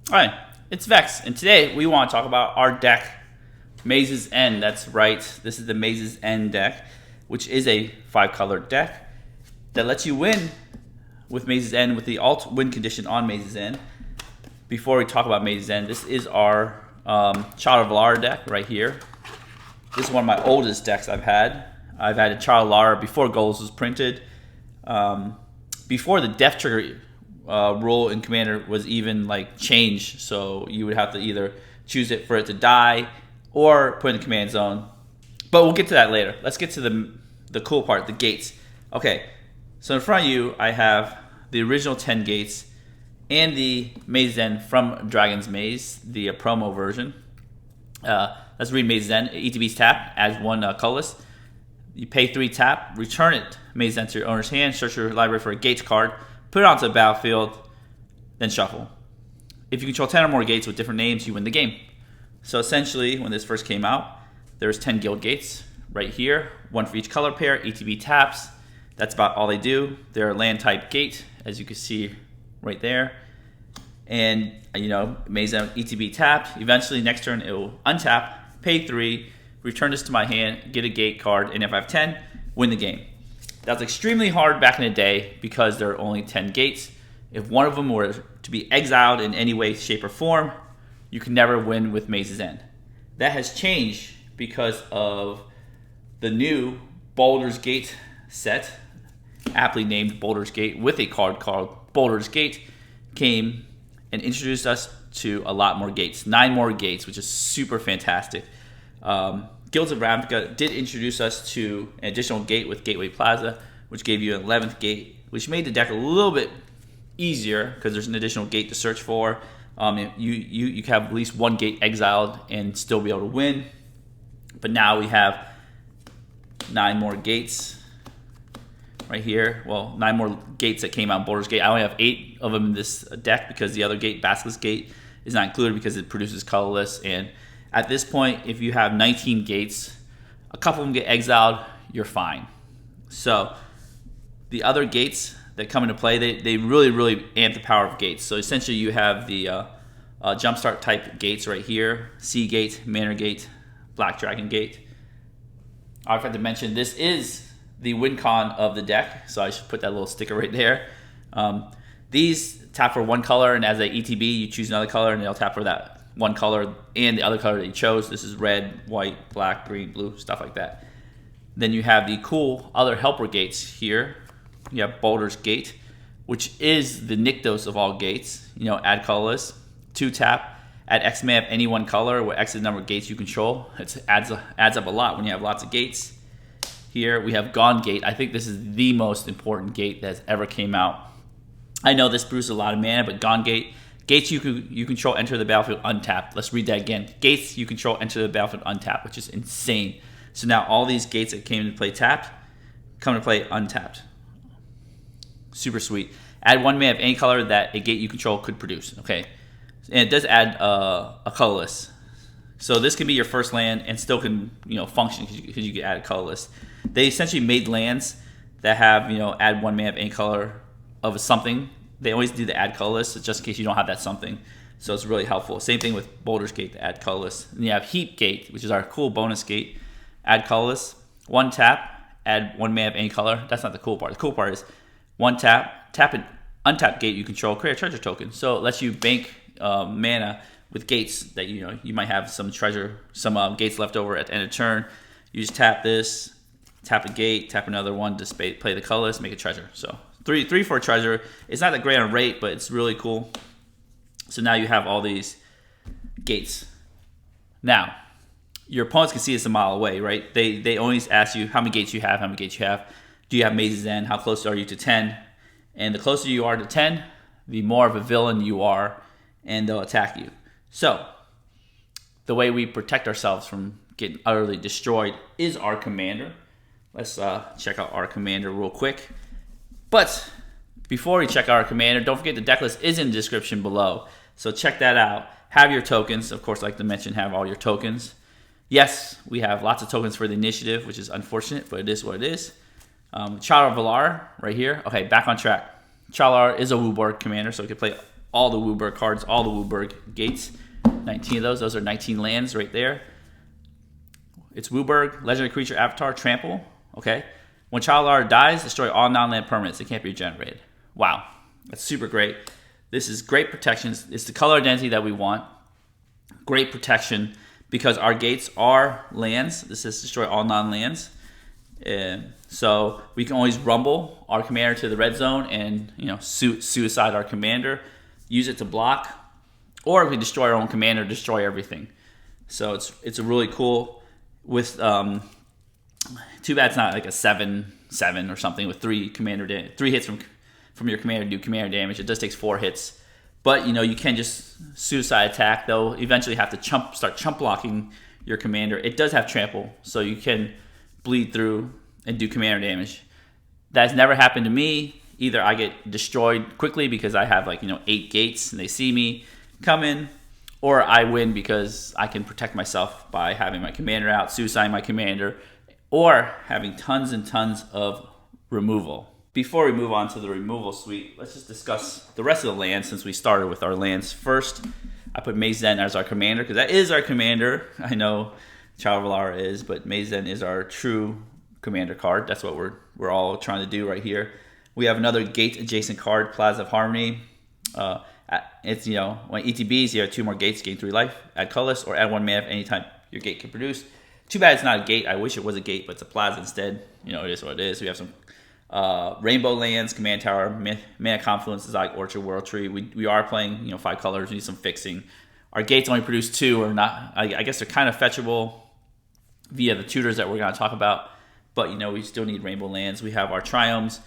Alright, it's Vex, and today we want to talk about our deck, Maze's End. That's right, this is the Maze's End deck, which is a 5-color deck that lets you win with Maze's End with the alt win condition on Maze's End. Before we talk about Maze's End, this is our Child of Alara deck right here. This is one of my oldest decks I've had. I've had a Child of Alara before Goals was printed, before the Death Trigger rule in Commander was even like changed, so you would have to either choose it for it to die or put in the command zone. But we'll get to that later. Let's get to the cool part, the gates. Okay, so in front of you I have the original 10 gates and the Maze's End from Dragon's Maze, the promo version. Let's read Maze's End. ETB's tap, adds 1 colorless. You pay 3 tap, return it, Maze's End to your owner's hand, search your library for a gates card, put it onto the battlefield, then shuffle. If you control 10 or more gates with different names, you win the game. So essentially, when this first came out, there was 10 guild gates right here, 1 for each color pair, ETB taps. That's about all they do. They're a land type gate, as you can see right there. And, you know, Maze's End ETB tapped. Eventually, next turn, it will untap, pay 3, return this to my hand, get a gate card, and if I have 10, win the game. That was extremely hard back in the day because there are only 10 gates. If one of them were to be exiled in any way, shape, or form, you can never win with Maze's End. That has changed because of the new Baldur's Gate set, aptly named Baldur's Gate, with a card called Baldur's Gate, came and introduced us to a lot more gates. 9 more gates, which is super fantastic. Guilds of Ravnica did introduce us to an additional gate with Gateway Plaza, which gave you an 11th gate, which made the deck a little bit easier because there's an additional gate to search for. You can have at least 1 gate exiled and still be able to win. But now we have 9 more gates right here. Well, 9 more gates that came out in Baldur's Gate. I only have 8 of them in this deck because the other gate, Basilisk Gate, is not included because it produces colorless. And at this point, if you have 19 gates, a couple of them get exiled, you're fine. So the other gates that come into play, they really amp the power of gates. So essentially you have the Jumpstart type gates right here, Sea Gate, Manor Gate, Black Dragon Gate. I forgot to mention, this is the win con of the deck, so I should put that little sticker right there. These tap for 1 color, and as a ETB, you choose another color, and they'll tap for that 1 color and the other color that you chose. This is red, white, black, green, blue, stuff like that. Then you have the cool other helper gates here. You have Baldur's Gate, which is the Nykthos of all gates. You know, add colorless, 2 tap, add X mana of any 1 color, where X is the number of gates you control. It adds up a lot when you have lots of gates. Here we have Gone Gate. I think this is the most important gate that's ever came out. I know this produces a lot of mana, but Gone Gate, gates you control enter the battlefield untapped. Let's read that again. Gates you control enter the battlefield untapped, which is insane. So now all these gates that came into play tapped come into play untapped. Super sweet. Add 1 mana of any color that a gate you control could produce. Okay, and it does add a colorless. So this can be your first land and still can function because you can add a colorless. They essentially made lands that have add 1 mana of any color of something. They always do the add colorless just in case you don't have that something. So it's really helpful. Same thing with Baldur's Gate, the add colorless. And you have Heap Gate, which is our cool bonus gate. Add colorless, 1 tap, add 1 mana of any color. That's not the cool part. The cool part is 1 tap, tap an untapped gate you control, create a treasure token. So it lets you bank mana with gates that you might have some treasure, some gates left over at the end of turn. You just tap this, tap a gate, tap another one to play the colorless, make a treasure. So 3 for a treasure. It's not that great on rate, but it's really cool. So now you have all these gates. Now, your opponents can see this a mile away, right? They always ask you how many gates you have, how many gates you have. Do you have Maze's End? How close are you to 10? And the closer you are to 10, the more of a villain you are, and they'll attack you. So, the way we protect ourselves from getting utterly destroyed is our commander. Let's check out our commander real quick. But before we check out our commander, don't forget the deck list is in the description below. So check that out. Have your tokens. Of course, I like to mention, have all your tokens. Yes, we have lots of tokens for the initiative, which is unfortunate, but it is what it is. Child of Alara right here. Okay, back on track. Alara is a Wooborg commander, so we can play all the Wooburg cards, all the Wooburg gates. 19 of those. Those are 19 lands right there. It's Wooburg, legendary creature, avatar, trample. Okay. When Child Alara dies, destroy all non-land permanents. It can't be regenerated. Wow. That's super great. This is great protections. It's the color identity that we want. Great protection because our gates are lands. This says destroy all non-lands. And so we can always rumble our commander to the red zone and suicide our commander, use it to block, or we can destroy our own commander, destroy everything. So it's a really cool with too bad it's not like a 7/7 or something with 3 hits from your commander to do commander damage. It just takes 4 hits. But you can just suicide attack though. Eventually have to start chump blocking your commander. It does have trample, so you can bleed through and do commander damage. That's never happened to me. Either I get destroyed quickly because I have 8 gates and they see me coming, or I win because I can protect myself by having my commander out, suiciding my commander, or having tons and tons of removal. Before we move on to the removal suite, let's just discuss the rest of the lands since we started with our lands. First, I put Maze Zen as our commander because that is our commander. I know Child of Alara is, but Maze Zen is our true commander card. That's what we're all trying to do right here. We have another gate adjacent card, Plaza of Harmony. It's when ETBs, you have 2 more gates, gain 3 life, add colorless, or add 1 mana if any time your gate can produce. Too bad it's not a gate. I wish it was a gate, but it's a plaza instead. It is what it is. We have some rainbow lands, command tower, mana confluence, exotic orchard, world tree. We are playing 5 colors. We need some fixing. Our gates only produce 2, or not. I guess they're kind of fetchable via the tutors that we're going to talk about. But we still need rainbow lands. We have our triomes.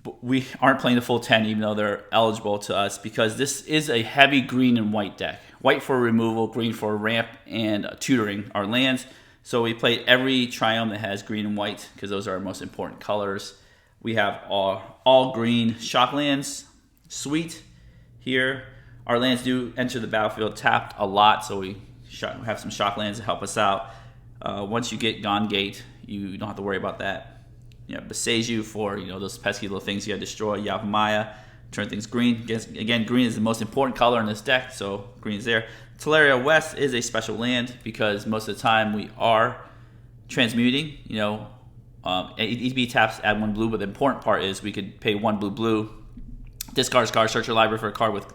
But we aren't playing the full 10, even though they're eligible to us, because this is a heavy green and white deck. White for removal, green for ramp, and tutoring our lands. So we played every triome that has green and white because those are our most important colors. We have all green shock lands. Sweet here. Our lands do enter the battlefield tapped a lot, so we have some shock lands to help us out. Once you get Gone Gate, you don't have to worry about that. Beseiju for those pesky little things you got to destroy. Yavimaya, turn things green. Again, green is the most important color in this deck, so green is there. Teleria West is a special land because most of the time we are transmuting. ETB taps add 1 blue, but the important part is we could pay 1 blue, discard card, search your library for a card with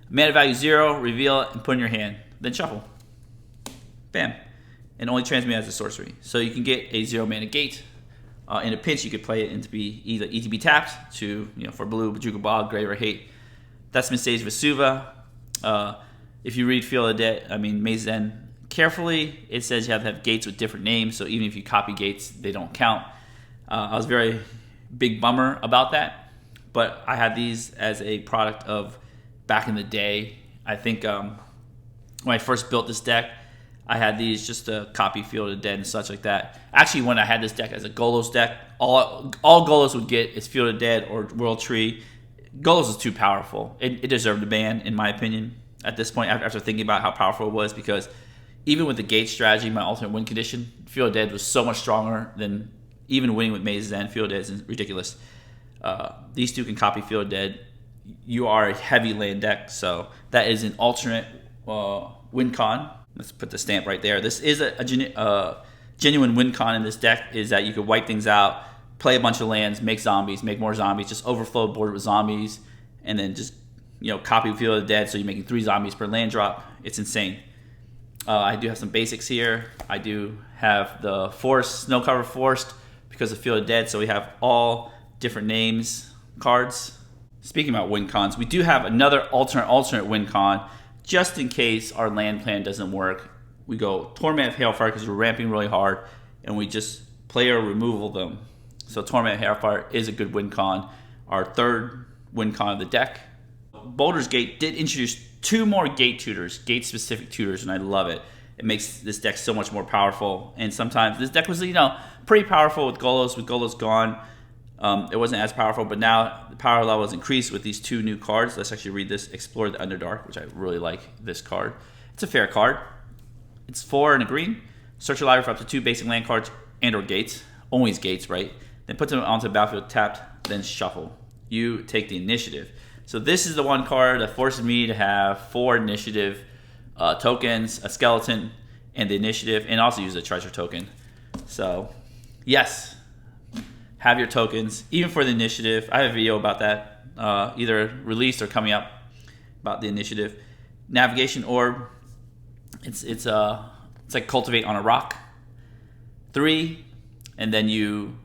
mana value 0, reveal it, and put in your hand. Then shuffle. Bam. And only transmute as a sorcery. So you can get a 0 mana gate. In a pinch, you could play it into be either ETB tapped to for blue, Bajuka Bog, Grave or Hate. That's been Sage Vesuva. If you read Field of the Dead, Maze Zen carefully, it says you have to have gates with different names. So even if you copy gates, they don't count. I was very big bummer about that, but I had these as a product of back in the day. I think when I first built this deck, I had these just to copy Field of the Dead and such like that. Actually, when I had this deck as a Golos deck, all Golos would get is Field of the Dead or World Tree. Golos is too powerful. It deserved a ban, in my opinion, at this point, after thinking about how powerful it was, because even with the gate strategy, my alternate win condition, Field of the Dead was so much stronger than even winning with Maze Zen. Field of the Dead is ridiculous. These 2 can copy Field of the Dead. You are a heavy land deck, so that is an alternate win con. Let's put the stamp right there. This is a genuine win con in this deck, is that you could wipe things out, play a bunch of lands, make zombies, make more zombies, just overflow the board with zombies, and then just copy Field of the Dead, so you're making 3 zombies per land drop. It's insane. I do have some basics here. I do have the Forest, Snow Cover Forest, because of Field of the Dead, so we have all different names, cards. Speaking about win cons, we do have another alternate win con. Just in case our land plan doesn't work, we go Torment of Hailfire because we're ramping really hard, and we just play or removal them. So Torment of Hailfire is a good win con. Our 3rd win con of the deck. Baldur's Gate did introduce 2 more gate tutors, gate-specific tutors, and I love it. It makes this deck so much more powerful. And sometimes this deck was, pretty powerful with Golos. With Golos gone, it wasn't as powerful, but now the power level has increased with these 2 new cards. Let's actually read this. Explore the Underdark, which I really like this card. It's a fair card. It's 4 and a green. Search your library for up to 2 basic land cards and or gates. Always gates, right? Then put them onto the battlefield tapped, then shuffle. You take the initiative. So this is the one card that forces me to have 4 initiative tokens, a skeleton, and the initiative, and also use a treasure token. So yes, have your tokens, even for the initiative. I have a video about that, either released or coming up, about the initiative. Navigation orb, it's like cultivate on a rock. 3, and then you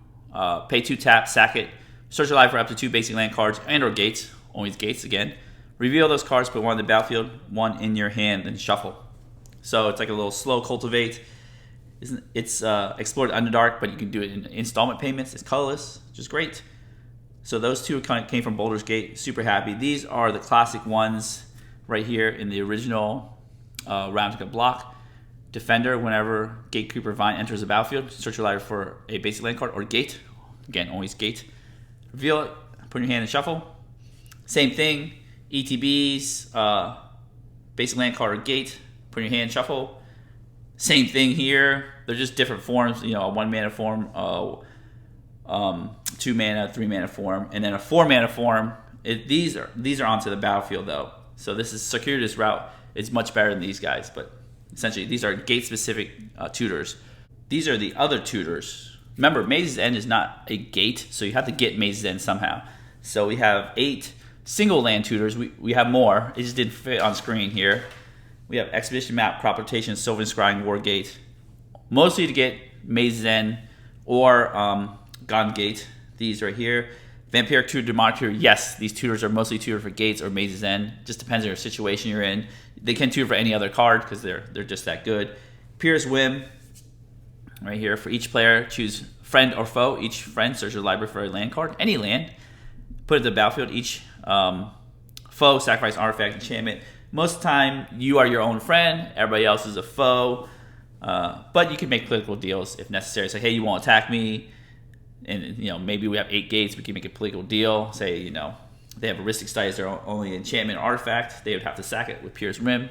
pay 2 tap, sack it, search your library for up to 2 basic land cards and or gates, always gates again. Reveal those cards, put 1 on the battlefield, 1 in your hand, then shuffle. So it's like a little slow cultivate. It's explored Underdark, but you can do it in installment payments. It's colorless, which is great. So those 2 kind of came from Baldur's Gate. Super happy. These are the classic ones right here in the original round to block. Defender, whenever Gatekeeper Vine enters the battlefield, search your library for a basic land card or gate. Again, always gate. Reveal it, put in your hand and shuffle. Same thing, ETBs, basic land card or gate, put in your hand and shuffle. Same thing here. They're just different forms. You know, a 1 mana form, 2 mana, 3 mana form, and then a 4 mana form. These are onto the battlefield though. So this is circuitous route. It's much better than these guys, but essentially these are gate specific tutors. These are the other tutors. Remember, Maze's End is not a gate, so you have to get Maze's End somehow. So we have 8 single land tutors. We have more. It just didn't fit on screen here. We have Expedition Map, Crop Rotation, Sylvan Scrying, War Gate. Mostly to get Maze's End or Gone Gate. These right here. Vampiric Tutor, Demonic Tutor. Yes, these tutors are mostly tutored for gates or Maze's End. Just depends on your situation you're in. They can tutor for any other card because they're just that good. Pierce Whim. Right here. For each player, choose friend or foe. Each friend, search your library for a land card. Any land. Put it to the battlefield. Each foe, sacrifice artifact, enchantment. Most of the time, you are your own friend. Everybody else is a foe. But you can make political deals if necessary. Say, hey, you won't attack me. And, you know, maybe we have 8 gates. We can make a political deal. Say, you know, they have heuristic studies. They're only enchantment or artifact. They would have to sack it with Pierce Rim.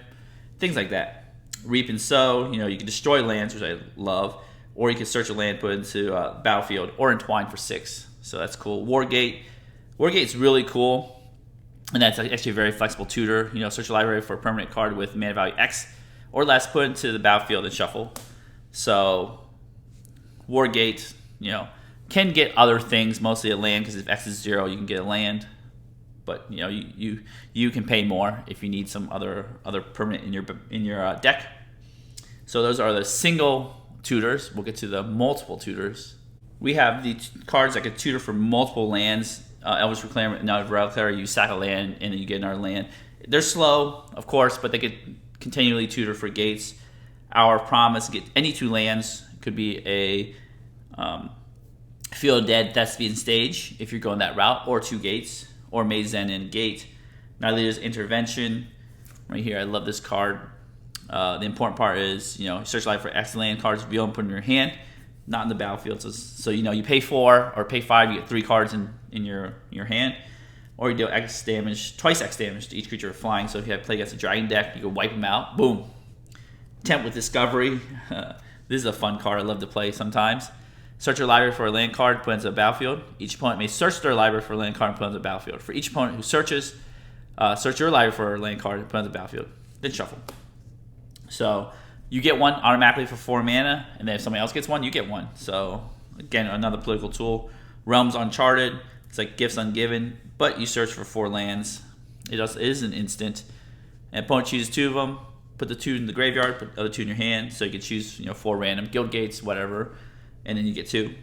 Things like that. Reap and Sow. You know, you can destroy lands, which I love. Or you can search a land, put it into battlefield, or entwine for 6. So that's cool. Wargate. Wargate's really cool. And that's actually a very flexible tutor. You know, search a library for a permanent card with mana value X or less, put into the battlefield and shuffle. So Wargate, you know, can get other things, mostly a land, because if X is 0, you can get a land. But you know, you can pay more if you need some other permanent in your deck. So those are the single tutors. We'll get to the multiple tutors. We have the cards that can tutor for multiple lands. Elvish Reclaimer, now Reliquary, you sack a land and then you get another land. They're slow, of course, but they could continually tutor for gates. Our Promise, get any 2 lands. Could be a Field of Dead, Thespian Stage, if you're going that route, or 2 gates, or Maze's End and gate. Nylea's Intervention, right here. I love this card. The important part is, you know, search life for X land cards, reveal and put in your hand, not in the battlefield. So you know, you pay 4 or pay 5, you get 3 cards in your hand, or you deal X damage, twice X damage to each creature flying. So if you have play against a dragon deck, you can wipe them out. Boom. Tempt with Discovery. This is a fun card. I love to play sometimes. Search your library for a land card, put it into the battlefield. Each opponent may search their library for a land card and put it into the battlefield. For each opponent who searches, search your library for a land card and put it into the battlefield. Then shuffle. So you get 1 automatically for 4 mana, and then if somebody else gets 1, you get 1. So again, another political tool. Realms Uncharted. It's like Gifts Ungiven, but you search for 4 lands. It is an instant. And opponent chooses 2 of them. Put the 2 in the graveyard. Put the other 2 in your hand. So you can choose, you know, 4 random Guild Gates, whatever, and then you get 2.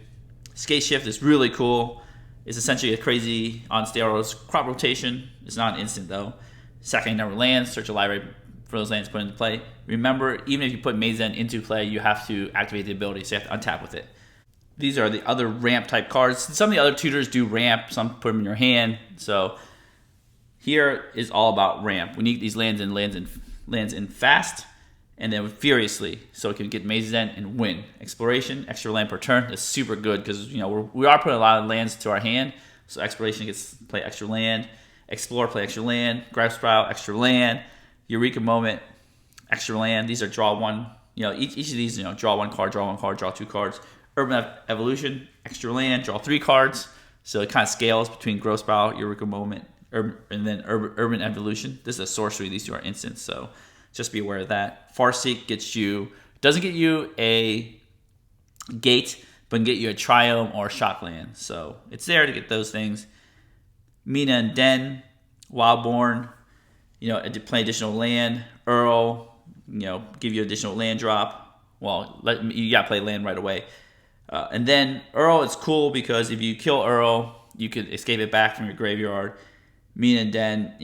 Skate Shift is really cool. It's essentially a crazy on steroids crop rotation. It's not an instant though. Sacking number of lands. Search a library for those lands put into play. Remember, even if you put Maze's End into play, you have to activate the ability, so you have to untap with it. These are the other ramp type cards. Some of the other tutors do ramp, some put them in your hand. So here is all about ramp. We need these lands in fast, and then furiously, so it can get Maze's End and win. Exploration, extra land per turn is super good because, you know, we are putting a lot of lands to our hand. So Exploration gets to play extra land. Explore, play extra land. Grab Sprout, extra land. Eureka Moment, extra land. These are draw 1. You know, each of these, you know, draw 1 card, draw 1 card, draw 2 cards. Urban Evolution, extra land, draw 3 cards. So it kind of scales between Growth Sprout, Eureka Moment, Urban Evolution. This is a sorcery. These two are instants, so just be aware of that. Farseek doesn't get you a gate, but can get you a Triome or a Shockland. So it's there to get those things. Mina and Den, Wildborn, play additional land. Earl, give you additional land drop. Well, you gotta play land right away. And then Earl is cool because if you kill Earl, you could escape it back from your graveyard. Mina and Den,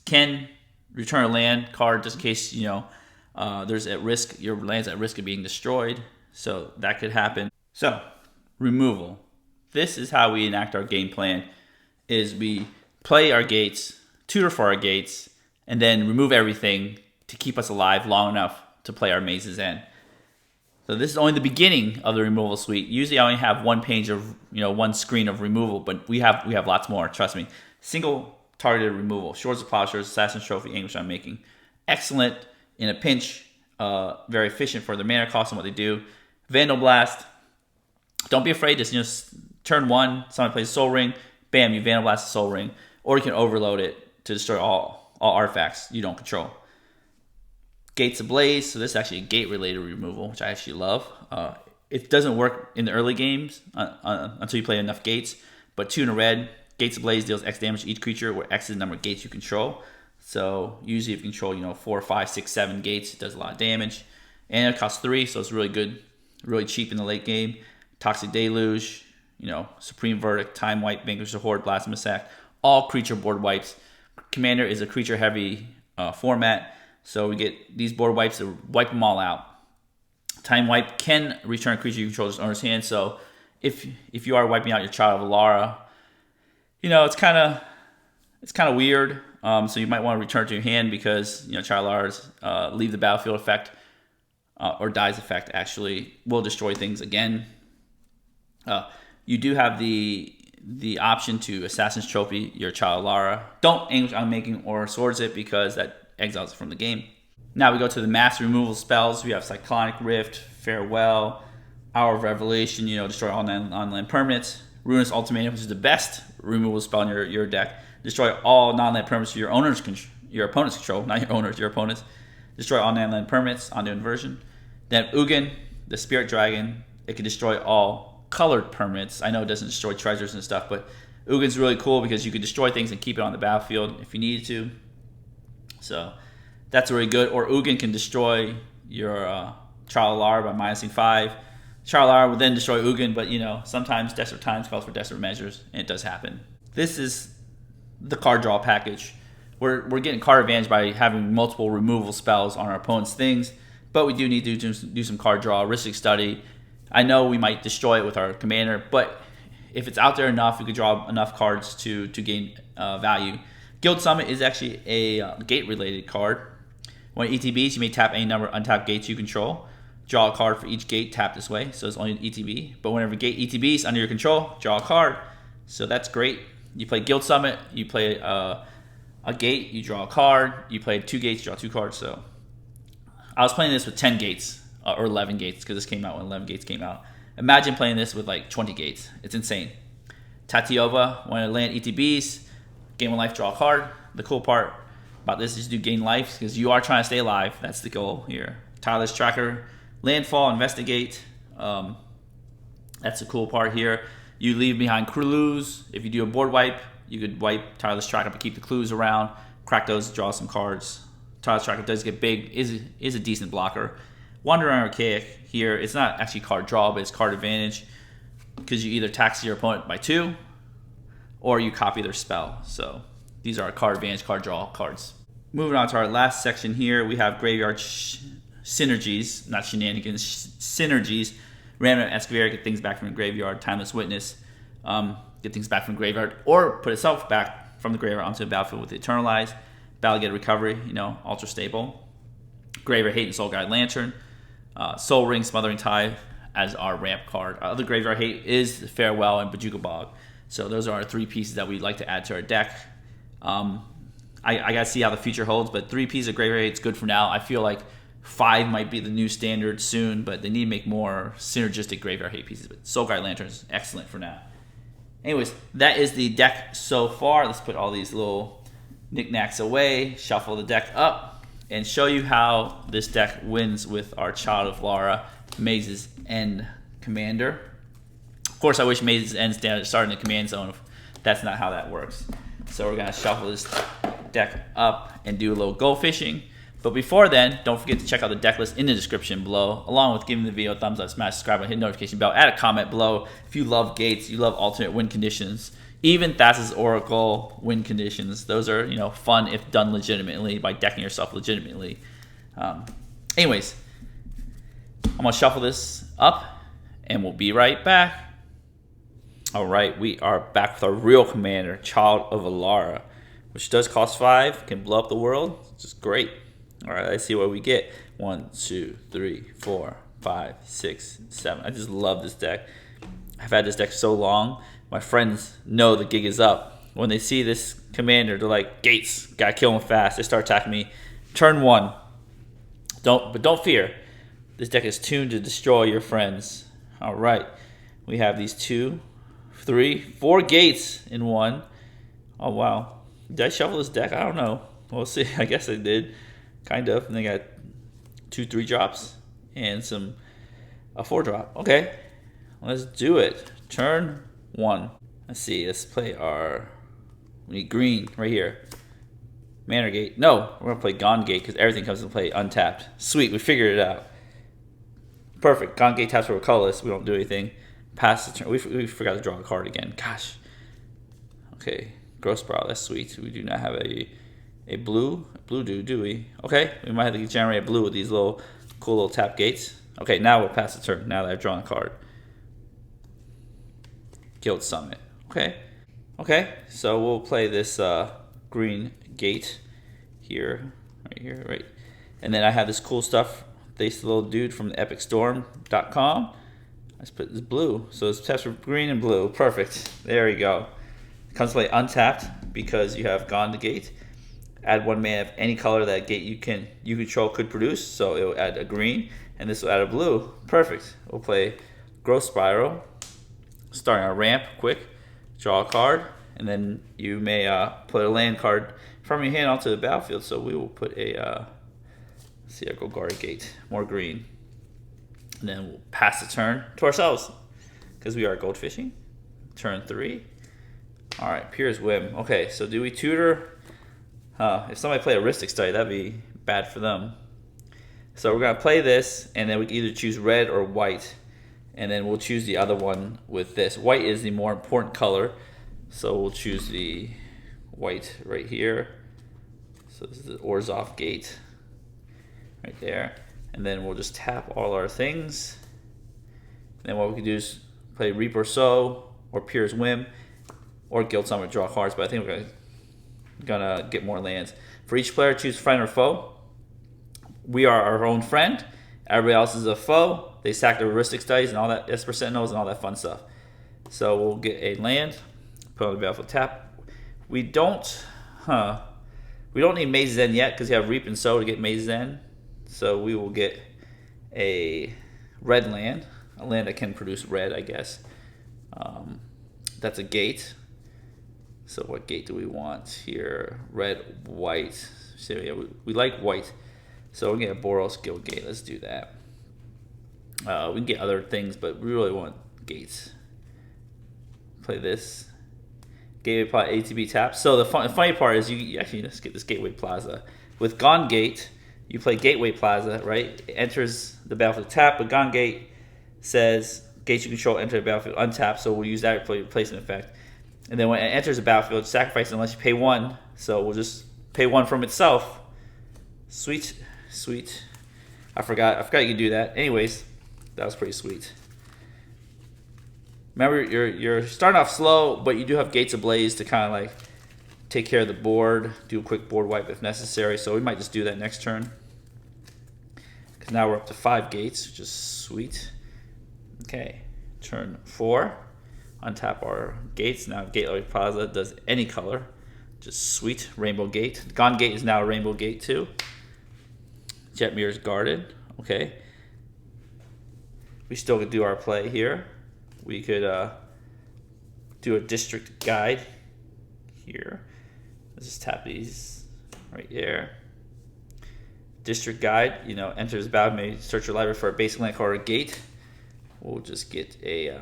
can return a land card just in case, there's at risk, your land's at risk of being destroyed. So that could happen. So, removal. This is how we enact our game plan, is we play our gates, tutor for our gates, and then remove everything to keep us alive long enough to play our Maze's End. So this is only the beginning of the removal suite. Usually I only have one page of, one screen of removal, but we have lots more, trust me. Single targeted removal, Swords of Plowshares, Assassin's Trophy, Anguish Unmaking. Excellent in a pinch, very efficient for their mana cost and what they do. Vandal Blast, don't be afraid, just turn one, someone plays Soul Ring, bam, you Vandal Blast the Soul Ring. Or you can overload it to destroy all artifacts you don't control. Gates Ablaze, so this is actually a gate-related removal, which I actually love. It doesn't work in the early games until you play enough gates, but 2 in a red, Gates Ablaze deals X damage to each creature, where X is the number of gates you control. So usually if you control, 4, 5, 6, 7 gates, it does a lot of damage. And it costs 3, so it's really good, really cheap in the late game. Toxic Deluge, Supreme Verdict, Time Wipe, Vanquish the Horde, Blasphemous Sack, all creature board wipes. Commander is a creature-heavy format, so we get these board wipes to wipe them all out. Time Wipe can return a creature you control to its owner's hand, so if you are wiping out your Child of Alara, it's kind of weird. So you might want to return to your hand because Child of Alara's leave the battlefield effect or dies effect actually will destroy things again. You do have the option to Assassin's Trophy your Child of Alara. Don't Anguish Unmaking or Swords it because that exiles it from the game. Now we go to the mass removal spells. We have Cyclonic Rift, Farewell, Hour of Revelation, destroy all non-land permanents. Ruinous Ultimatum, which is the best removal spell in your deck. Destroy all non-land permanents for your opponent's control, not your owners, your opponents. Destroy all non-land permanents on the inversion. Then Ugin, the Spirit Dragon, it can destroy all colored permanents. I know it doesn't destroy treasures and stuff, but Ugin's really cool because you can destroy things and keep it on the battlefield if you needed to. So that's really good. Or Ugin can destroy your Child of Alara by minusing 5. Child of Alara will then destroy Ugin, but sometimes desperate times calls for desperate measures, and it does happen. This is the card draw package. We're getting card advantage by having multiple removal spells on our opponent's things, but we do need to do some card draw, Ristic Study. I know we might destroy it with our commander, but if it's out there enough, we could draw enough cards to gain value. Guild Summit is actually a gate-related card. When ETBs, you may tap any number of untapped gates you control. Draw a card for each gate tapped this way, so it's only an ETB. But whenever gate ETBs under your control, draw a card. So that's great. You play Guild Summit, you play a gate, you draw a card. You play 2 gates, draw 2 cards. So I was playing this with 10 gates or 11 gates because this came out when 11 gates came out. Imagine playing this with like 20 gates. It's insane. Tatiova, when I land ETBs, gain 1 life, draw a card. The cool part about this is you do gain life because you are trying to stay alive. That's the goal here. Tireless Tracker, Landfall, Investigate. That's the cool part here. You leave behind clues. If you do a board wipe, you could wipe Tireless Tracker but keep the clues around. Crack those, draw some cards. Tireless Tracker does get big, is a decent blocker. Wandering Archaic here, it's not actually card draw, but it's card advantage because you either tax your opponent by 2 or you copy their spell. So these are our card advantage, card draw cards. Moving on to our last section here, we have Graveyard Synergies, not shenanigans, synergies. Random Excavator, get things back from the graveyard. Timeless Witness, get things back from the graveyard, or put itself back from the graveyard onto the battlefield with Eternalize. Battlegate Recovery, ultra stable. Graveyard Hate and Soul Guide Lantern. Soul Ring, Smothering Tide as our ramp card. Other Graveyard Hate is Farewell and Bojuka Bog. So those are our 3 pieces that we'd like to add to our deck. I gotta see how the future holds, but 3 pieces of Graveyard Hate is good for now. I feel like 5 might be the new standard soon, but they need to make more synergistic Graveyard Hate pieces. But Soul Guide Lantern is excellent for now. Anyways, that is the deck so far. Let's put all these little knickknacks away, shuffle the deck up, and show you how this deck wins with our Child of Alara Maze's End commander. Of course, I wish Maze's End started in the command zone. That's not how that works. So we're gonna shuffle this deck up and do a little Goldfishing. But before then, don't forget to check out the deck list in the description below, along with giving the video a thumbs up, smash subscribe, and hit the notification bell. Add a comment below if you love gates, you love alternate win conditions, even Thassa's Oracle win conditions. Those are, you know, fun if done legitimately by decking yourself legitimately. Anyways, I'm gonna shuffle this up, and we'll be right back. All right, we are back with our real commander, Child of Alara, which does cost 5, can blow up the world, which is great. All right, let's see what we get. 1, 2, 3, 4, 5, 6, 7. I just love this deck. I've had this deck so long. My friends know the gig is up. When they see this commander, they're like, Gates, gotta kill him fast. They start attacking me. Turn 1. But don't fear. This deck is tuned to destroy your friends. All right, we have these 2, 3, 4 gates in one. Oh wow, did I shuffle this deck? I don't know. We'll see. I guess I did. Kind of. And they got 2 3-drops and a 4-drop. Okay, let's do it. Turn 1. Let's see. Let's play we need green right here. Manor Gate. No, we're gonna play Gone Gate because everything comes into play untapped. Sweet, we figured it out. Perfect. Gone Gate taps for colorless. We don't do anything. Pass the turn. We forgot to draw a card again. Gosh. Okay, Gross Brow. That's sweet. We do not have a blue do we? Okay, we might have to generate a blue with these cool little tap gates. Okay, now we'll pass the turn. Now that I've drawn a card. Guild Summit. Okay. So we'll play this green gate here, right. And then I have this cool stuff. This little dude from the epicstorm.com. Let's put this blue. So it's taps for green and blue. Perfect. There we go. It comes to play untapped because you have Gone the Gate. Add 1 mana of any color that gate you control could produce. So it will add a green, and this will add a blue. Perfect. We'll play Growth Spiral. Starting our ramp quick. Draw a card, and then you may put a land card from your hand onto the battlefield. So we will put a let's see, I'll go guard a gate. More green. And then we'll pass the turn to ourselves because we are Goldfishing. Turn 3. All right, Pier's Whim. Okay, so do we tutor? If somebody played a Rhystic Study, that'd be bad for them. So we're gonna play this, and then we can either choose red or white, and then we'll choose the other one with this. White is the more important color, so we'll choose the white right here. So this is the Orzhov Gate right there. And then we'll just tap all our things. And then what we can do is play Reap or Sow, or Pier's Whim, or Guild Summit, draw cards. But I think we're gonna get more lands. For each player, choose friend or foe. We are our own friend. Everybody else is a foe. They sack the heuristic studies and all that, Esper Sentinels and all that fun stuff. So we'll get a land, put on the battlefield, tap. We don't need Maze's End yet because you have Reap and Sow to get Maze's End. So we will get a red land, a land that can produce red, I guess. That's a gate. So what gate do we want here? Red, white. So yeah, we like white. So we'll get a Boros Guild Gate. Let's do that. We can get other things, but we really want gates. Play this. Gateway Plaza ATB tap. So the funny part is you actually just get this Gateway Plaza. With Gone Gate, you play Gateway Plaza, right? It enters the battlefield tap, but Gone Gate says gates you control enter the battlefield untapped, so we'll use that replacement effect. And then when it enters the battlefield, sacrifice it unless you pay 1. So we'll just pay 1 from itself. Sweet. I forgot you could do that. Anyways, that was pretty sweet. Remember, you're starting off slow, but you do have Gates Ablaze to kind of like take care of the board, do a quick board wipe if necessary. So we might just do that next turn. Because now we're up to 5 gates, which is sweet. Okay, turn 4. Untap our gates. Now Gateway Plaza does any color. Just sweet. Rainbow Gate. Gone Gate is now a Rainbow Gate too. Jetmir's Garden. Okay. We still could do our play here. We could do a district guide here. Let's just tap these right there. District guide, you know, enters battle, may search your library for a basic land card or gate. We'll just get a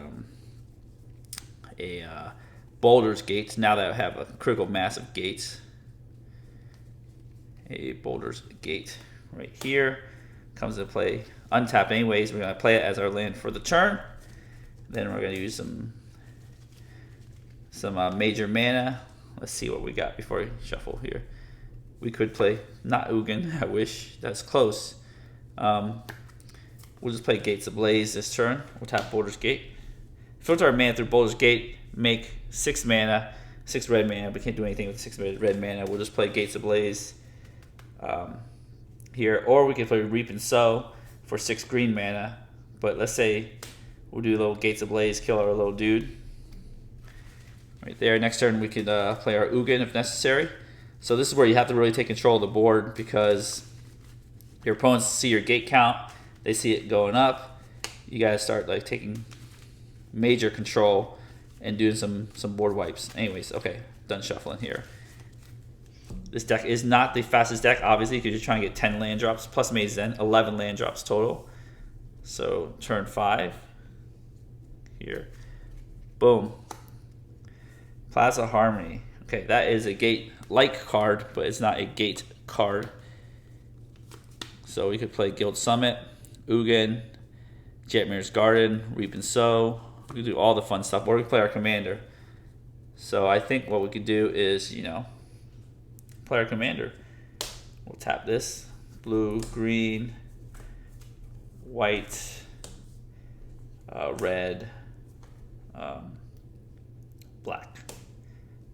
Boulder's Gate. Now that I have a critical mass of gates, a Boulder's Gate right here comes into play. Untapped anyways. We're going to play it as our land for the turn. Then we're going to use some major mana. Let's see what we got before we shuffle here. We could play not Ugin. I wish that's close. We'll just play Gates Ablaze this turn. We'll tap Boulder's Gate. Filter our mana through Boulder's Gate. Make 6 mana, 6 red mana. We can't do anything with 6 red mana. We'll just play Gates Ablaze here, or we can play Reap and Sow for 6 green mana. But let's say we'll do a little Gates Ablaze, kill our little dude right there. Next turn we could play our Ugin if necessary. So this is where you have to really take control of the board, because your opponents see your gate count, they see it going up. You gotta start like taking major control and doing some board wipes. Anyways, okay, done shuffling here. This deck is not the fastest deck, obviously, because you're trying to get 10 land drops plus Maze's End, 11 land drops total. So turn 5 here, boom. Plaza Harmony. Okay, that is a gate-like card, but it's not a gate card. So we could play Guild Summit, Ugin, Jetmir's Garden, Reap and Sow. We could do all the fun stuff, or we could play our commander. So I think what we could do is, you know, play our commander. We'll tap this. Blue, green, white, red, black.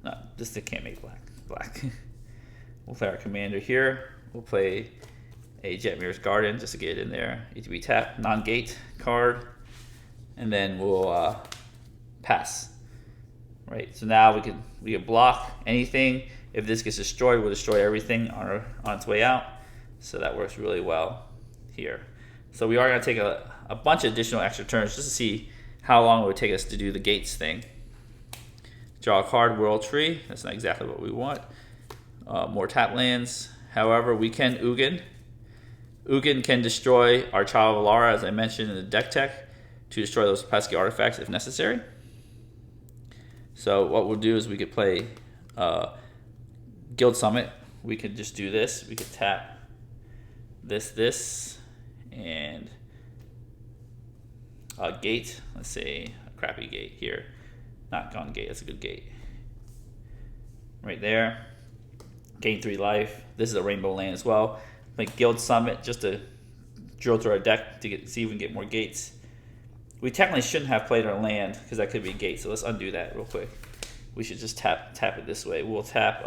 No, this thing can't make black. Black. We'll play our commander here. We'll play a Jetmir's Garden just to get it in there. ETB tap, non-gate card. And then we'll pass. Right, so now we can block anything. If this gets destroyed, we'll destroy everything on its way out. So that works really well here. So we are going to take a bunch of additional extra turns just to see how long it would take us to do the gates thing. Draw a card, World Tree. That's not exactly what we want. More tap lands. However, we can Ugin. Ugin can destroy our Child of Alara, as I mentioned in the deck tech, to destroy those pesky artifacts if necessary. So what we'll do is we could play Guild Summit. We could just do this. We could tap this, and a gate. Let's say a crappy gate here. Not gone gate, that's a good gate. Right there. Gain 3 life. This is a rainbow land as well. Like Guild Summit just to drill through our deck to see if we can get more gates. We technically shouldn't have played our land because that could be a gate, so let's undo that real quick. We should just tap it this way. We'll tap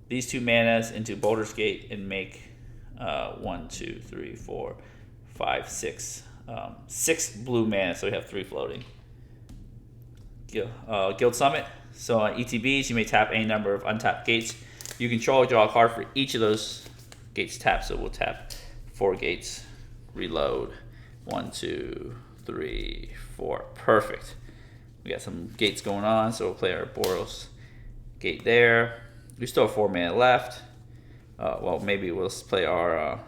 these 2 manas into Boulder's Gate and make 1, 2, 3, 4, 5, 6. 6 blue mana, so we have 3 floating. Guild Summit. So on ETBs, you may tap any number of untapped gates. You control, draw a card for each of those gates tapped. So we'll tap 4 gates, reload. 1, 2, 3, 4. Perfect. We got some gates going on, so we'll play our Boros Gate there. We still have 4 mana left. Well, maybe we'll play our.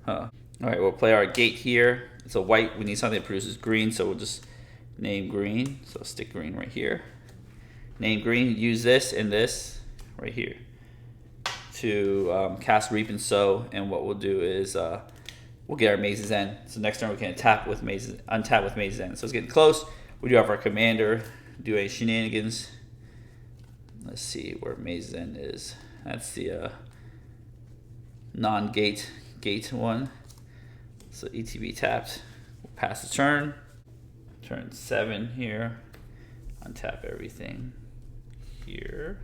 All right, we'll play our gate here. It's a white. We need something that produces green, so we'll just name green. So stick green right here. Name green. Use this and this right here to cast Reap and Sow. And what we'll do is we'll get our Maze's End. So next turn we can untap with Maze's End. So it's getting close. We do have our commander do a shenanigans. Let's see where Maze's End is. That's the non-gate one. So ETB tapped. We'll pass the turn. Turn 7 here. Untap everything here.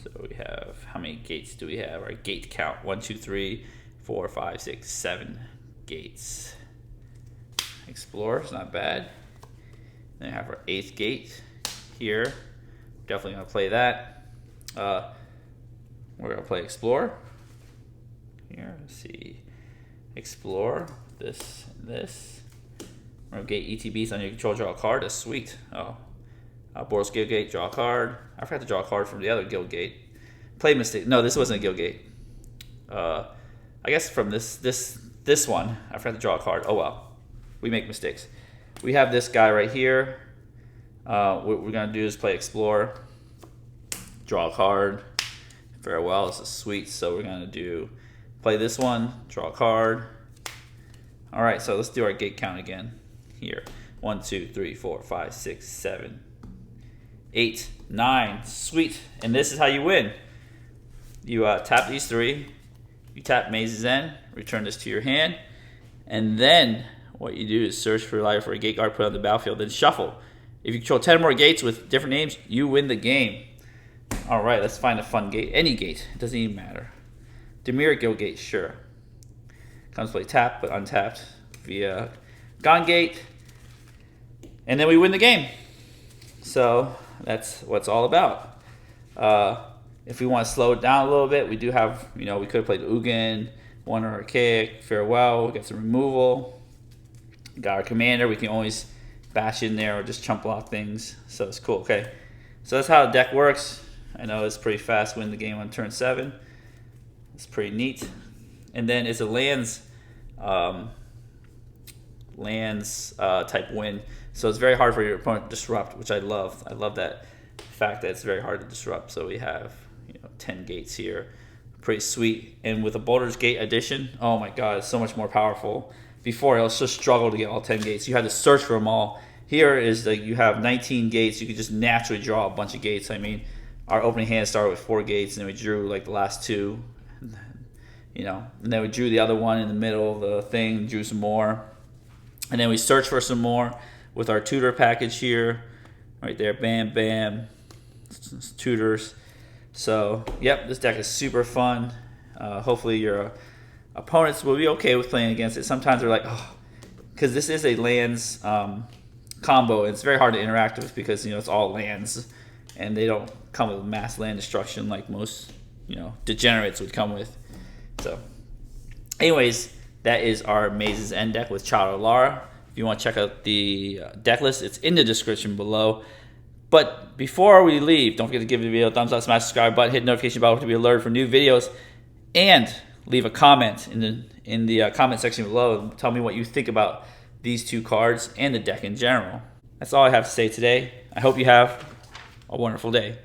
So we have, how many gates do we have? Our gate count, 1, 2, 3, 4, 5, 6, 7 gates. Explore is not bad. Then we have our 8th gate here. Definitely gonna play that. We're gonna play Explore. Here, let's see. Explore, this and this. Or gate ETBs on your control, draw a card. That's sweet. Oh, Boros Guild Gate, draw a card. I forgot to draw a card from the other Guild Gate. Play mistake. No, this wasn't a Guild Gate. I guess from this one, I forgot to draw a card. Oh well, we make mistakes. We have this guy right here. What we're gonna do is play Explore, draw a card. Farewell. This is sweet. So we're gonna play this one, draw a card. All right, so let's do our gate count again. Here, 1, 2, 3, 4, 5, 6, 7, 8, 9. Sweet. And this is how you win. You tap these 3. You tap Maze's End, return this to your hand, and then what you do is search for life for a gate card, put it on the battlefield, then shuffle. If you control 10 more gates with different names, you win the game. All right, let's find a fun gate. Any gate, it doesn't even matter. Demir Guild Gate, sure. Comes play tap, but untapped via Gone Gate, and then we win the game. So that's what it's all about. If we want to slow it down a little bit, we do have, we could have played Ugin, Wonder Archaic, Farewell, we got some removal. Got our commander, we can always bash in there or just chump block things. So it's cool, okay. So that's how the deck works. I know it's pretty fast, win the game on turn 7. It's pretty neat. And then it's a lands type win. So it's very hard for your opponent to disrupt, which I love. I love that fact that it's very hard to disrupt. So we have 10 gates here. Pretty sweet. And with a Baldur's Gate addition, oh my god, it's so much more powerful. Before, it was just struggle to get all 10 gates. You had to search for them all. Here is like you have 19 gates. You could just naturally draw a bunch of gates. I mean, our opening hand started with 4 gates, and then we drew like the last 2. And then we drew the other one in the middle of the thing, drew some more. And then we searched for some more with our tutor package here. Right there, bam, bam. It's tutors. So, yep, this deck is super fun. Hopefully your opponents will be okay with playing against it. Sometimes they're like, oh, because this is a lands combo. It's very hard to interact with because, it's all lands. And they don't come with mass land destruction like most, degenerates would come with. So, anyways, that is our Maze's End deck with Child Alara. If you want to check out the deck list, it's in the description below. But before we leave, don't forget to give the video a thumbs up, smash the subscribe button, hit the notification bell to be alerted for new videos, and leave a comment in the comment section below and tell me what you think about these 2 cards and the deck in general. That's all I have to say today. I hope you have a wonderful day.